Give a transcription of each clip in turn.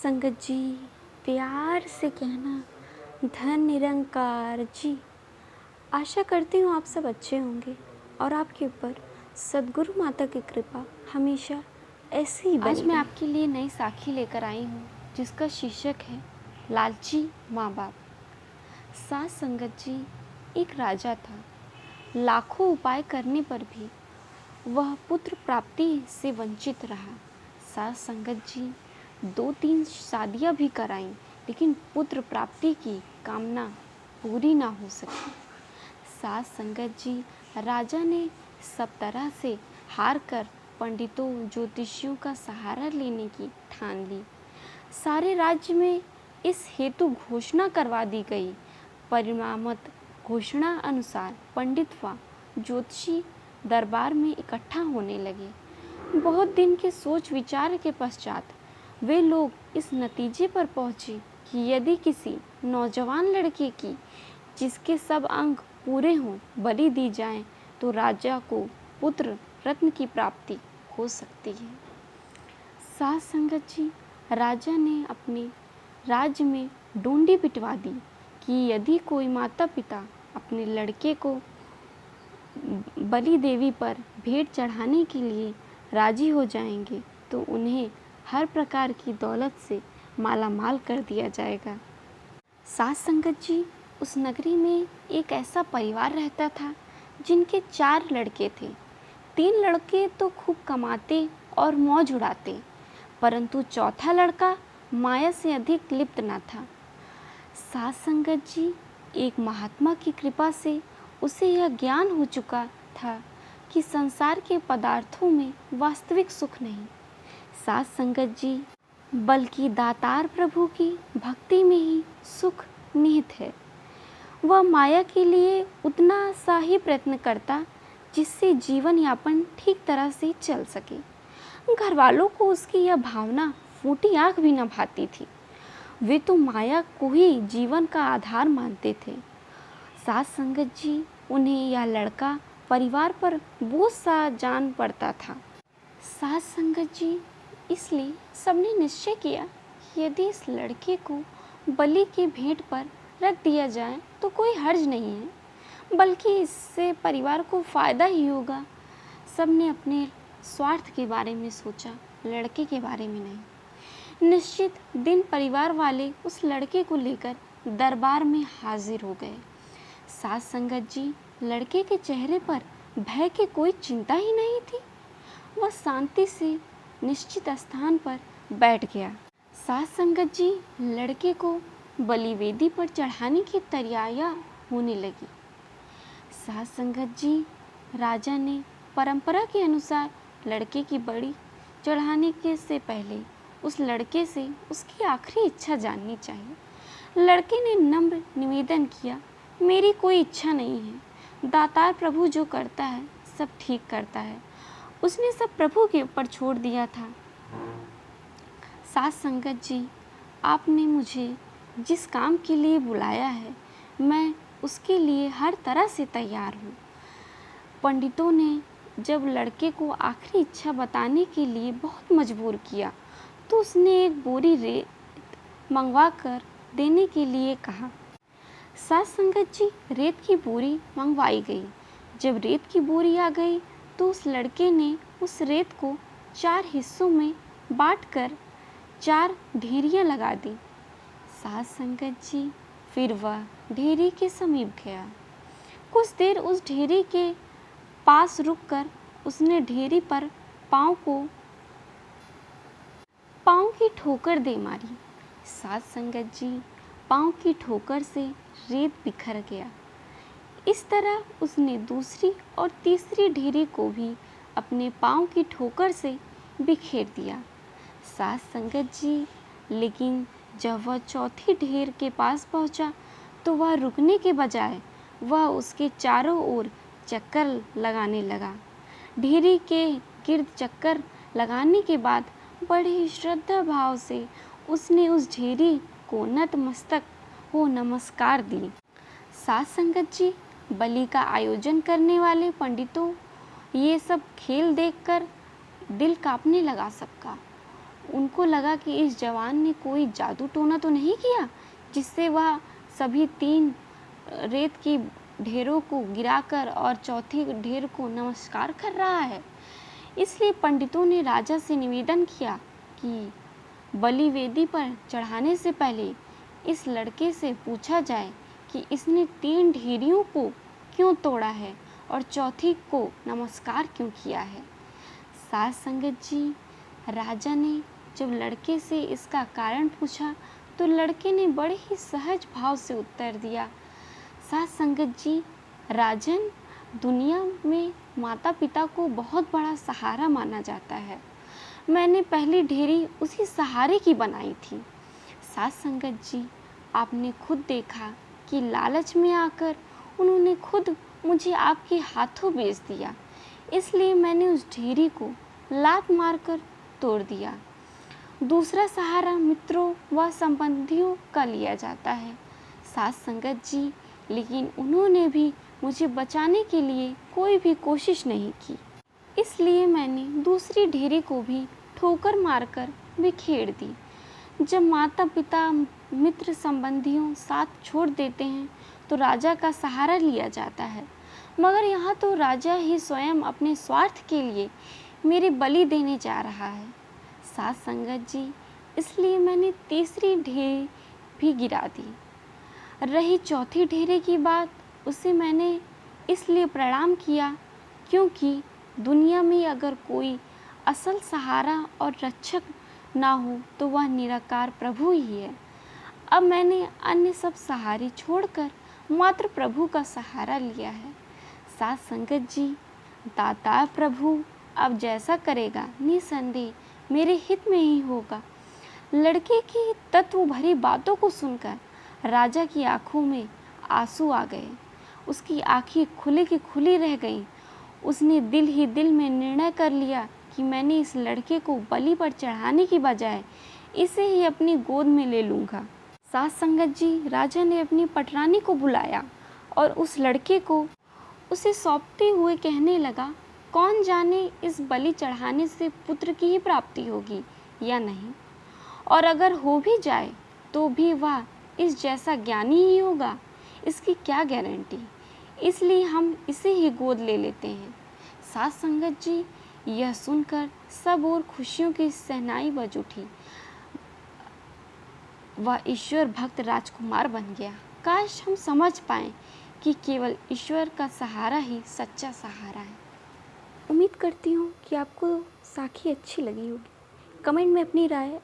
संगत जी, प्यार से कहना धन निरंकार जी। आशा करती हूँ आप सब अच्छे होंगे और आपके ऊपर सद्गुरु माता की कृपा हमेशा ऐसी ही बनी आज मैं रहे। आपके लिए नई साखी लेकर आई हूँ जिसका शीर्षक है लालची माँ बाप। सास संगत जी, एक राजा था। लाखों उपाय करने पर भी वह पुत्र प्राप्ति से वंचित रहा। सास संगत जी 2-3 शादियाँ भी कराईं, लेकिन पुत्र प्राप्ति की कामना पूरी ना हो सकी। सास संगत जी, राजा ने सब तरह से हार कर पंडितों ज्योतिषियों का सहारा लेने की ठान ली। सारे राज्य में इस हेतु घोषणा करवा दी गई। परिणामत घोषणा अनुसार पंडित व ज्योतिषी दरबार में इकट्ठा होने लगे। बहुत दिन के सोच विचार के पश्चात वे लोग इस नतीजे पर पहुँचे कि यदि किसी नौजवान लड़के की जिसके सब अंग पूरे हों बलि दी जाए तो राजा को पुत्र रत्न की प्राप्ति हो सकती है। सास संगत जी, राजा ने अपने राज्य में डोंडी पिटवा दी कि यदि कोई माता पिता अपने लड़के को बलि देवी पर भेंट चढ़ाने के लिए राजी हो जाएंगे तो उन्हें हर प्रकार की दौलत से मालामाल कर दिया जाएगा। सास संगत जी, उस नगरी में एक ऐसा परिवार रहता था जिनके 4 लड़के थे। 3 लड़के तो खूब कमाते और मौज उड़ाते, परंतु चौथा लड़का माया से अधिक लिप्त न था। सास संगत जी, एक महात्मा की कृपा से उसे यह ज्ञान हो चुका था कि संसार के पदार्थों में वास्तविक सुख नहीं, सास संगत जी, बल्कि दातार प्रभु की भक्ति में ही सुख निहित है। वह माया के लिए उतना सा ही प्रयत्न करता जिससे जीवन यापन ठीक तरह से चल सके। घर वालों को उसकी यह भावना फूटी आंख भी न भाती थी। वे तो माया को ही जीवन का आधार मानते थे। सास संगत जी, उन्हें यह लड़का परिवार पर बोझ सा जान पड़ता था। सास संगत जी, इसलिए सबने निश्चय किया कि यदि इस लड़के को बलि की भेंट पर रख दिया जाए तो कोई हर्ज नहीं है, बल्कि इससे परिवार को फ़ायदा ही होगा। सबने अपने स्वार्थ के बारे में सोचा, लड़के के बारे में नहीं। निश्चित दिन परिवार वाले उस लड़के को लेकर दरबार में हाजिर हो गए। सास संगत जी, लड़के के चेहरे पर भय की कोई चिंता ही नहीं थी। वह शांति से निश्चित स्थान पर बैठ गया। सास संगत जी, लड़के को बलिवेदी पर चढ़ाने की तैयारियां होने लगी। सास संगत जी, राजा ने परंपरा के अनुसार लड़के की बलि चढ़ाने के से पहले उस लड़के से उसकी आखिरी इच्छा जाननी चाहिए। लड़के ने नम्र निवेदन किया, मेरी कोई इच्छा नहीं है। दातार प्रभु जो करता है सब ठीक करता है। उसने सब प्रभु के ऊपर छोड़ दिया था। सास संगत जी, आपने मुझे जिस काम के लिए बुलाया है मैं उसके लिए हर तरह से तैयार हूँ। पंडितों ने जब लड़के को आखिरी इच्छा बताने के लिए बहुत मजबूर किया तो उसने एक बोरी रेत मंगवा कर देने के लिए कहा। सास संगत जी, रेत की बोरी मंगवाई गई। जब रेत की बोरी आ गई तो उस लड़के ने उस रेत को 4 हिस्सों में बांटकर 4 ढेरियां लगा दी। सास संगत जी, फिर वह ढेरी के समीप गया। कुछ देर उस ढेरी के पास रुककर उसने ढेरी पर पाँव की ठोकर दे मारी। सास संगत जी, पाँव की ठोकर से रेत बिखर गया। इस तरह उसने दूसरी और तीसरी ढेरी को भी अपने पाँव की ठोकर से बिखेर दिया। सास संगत जी, लेकिन जब वह चौथी ढेर के पास पहुंचा तो वह रुकने के बजाय वह उसके चारों ओर चक्कर लगाने लगा। ढेरी के गिर्द चक्कर लगाने के बाद बड़े ही श्रद्धा भाव से उसने उस ढेरी को नतमस्तक हो नमस्कार दी। सास संगत जी, बलि का आयोजन करने वाले पंडितों ये सब खेल देखकर दिल कांपने लगा सबका। उनको लगा कि इस जवान ने कोई जादू टोना तो नहीं किया जिससे वह सभी 3 रेत की ढेरों को गिराकर और चौथी ढेर को नमस्कार कर रहा है। इसलिए पंडितों ने राजा से निवेदन किया कि बलि वेदी पर चढ़ाने से पहले इस लड़के से पूछा जाए कि इसने 3 ढेरियों को क्यों तोड़ा है और चौथी को नमस्कार क्यों किया है। साध संगत जी, राजा ने जब लड़के से इसका कारण पूछा तो लड़के ने बड़े ही सहज भाव से उत्तर दिया, साध संगत जी, राजन, दुनिया में माता पिता को बहुत बड़ा सहारा माना जाता है। मैंने पहली ढेरी उसी सहारे की बनाई थी। साध संगत जी, आपने खुद देखा कि लालच में आकर उन्होंने खुद मुझे आपके हाथों बेच दिया, इसलिए मैंने उस ढेरी को लात मारकर तोड़ दिया। दूसरा सहारा मित्रों व संबंधियों का लिया जाता है। साध संगत जी, लेकिन उन्होंने भी मुझे बचाने के लिए कोई भी कोशिश नहीं की, इसलिए मैंने दूसरी ढेरी को भी ठोकर मारकर बिखेर दी। जब माता पिता मित्र संबंधियों साथ छोड़ देते हैं तो राजा का सहारा लिया जाता है, मगर यहाँ तो राजा ही स्वयं अपने स्वार्थ के लिए मेरी बलि देने जा रहा है। साध संगत जी, इसलिए मैंने तीसरी ढेरी भी गिरा दी। रही चौथी ढेरी की बात, उसे मैंने इसलिए प्रणाम किया क्योंकि दुनिया में अगर कोई असल सहारा और रक्षक ना हो तो वह निराकार प्रभु ही है। अब मैंने अन्य सब सहारे छोड़कर मात्र प्रभु का सहारा लिया है। साध संगत जी, दाता प्रभु अब जैसा करेगा निसंदेह मेरे हित में ही होगा। लड़के की तत्व भरी बातों को सुनकर राजा की आंखों में आंसू आ गए। उसकी आंखें खुली की खुली रह गईं। उसने दिल ही दिल में निर्णय कर लिया कि मैंने इस लड़के को बलि पर चढ़ाने की बजाय इसे ही अपनी गोद में ले लूँगा। साध संगत जी, राजा ने अपनी पटरानी को बुलाया और उस लड़के को उसे सौंपते हुए कहने लगा, कौन जाने इस बलि चढ़ाने से पुत्र की ही प्राप्ति होगी या नहीं, और अगर हो भी जाए तो भी वह इस जैसा ज्ञानी ही होगा, इसकी क्या गारंटी। इसलिए हम इसे ही गोद ले लेते हैं। साध संगत जी, यह सुनकर सब और खुशियों की सहनाई बज उठी। वह ईश्वर भक्त राजकुमार बन गया। काश हम समझ पाएं कि केवल ईश्वर का सहारा ही सच्चा सहारा है। उम्मीद करती हूँ कि आपको साखी अच्छी लगी होगी। कमेंट में अपनी राय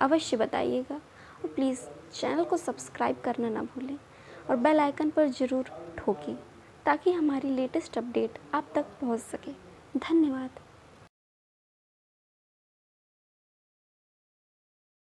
अवश्य बताइएगा और प्लीज़ चैनल को सब्सक्राइब करना ना भूलें और बेल आइकन पर ज़रूर ठोकें ताकि हमारी लेटेस्ट अपडेट आप तक पहुँच सके। धन्यवाद।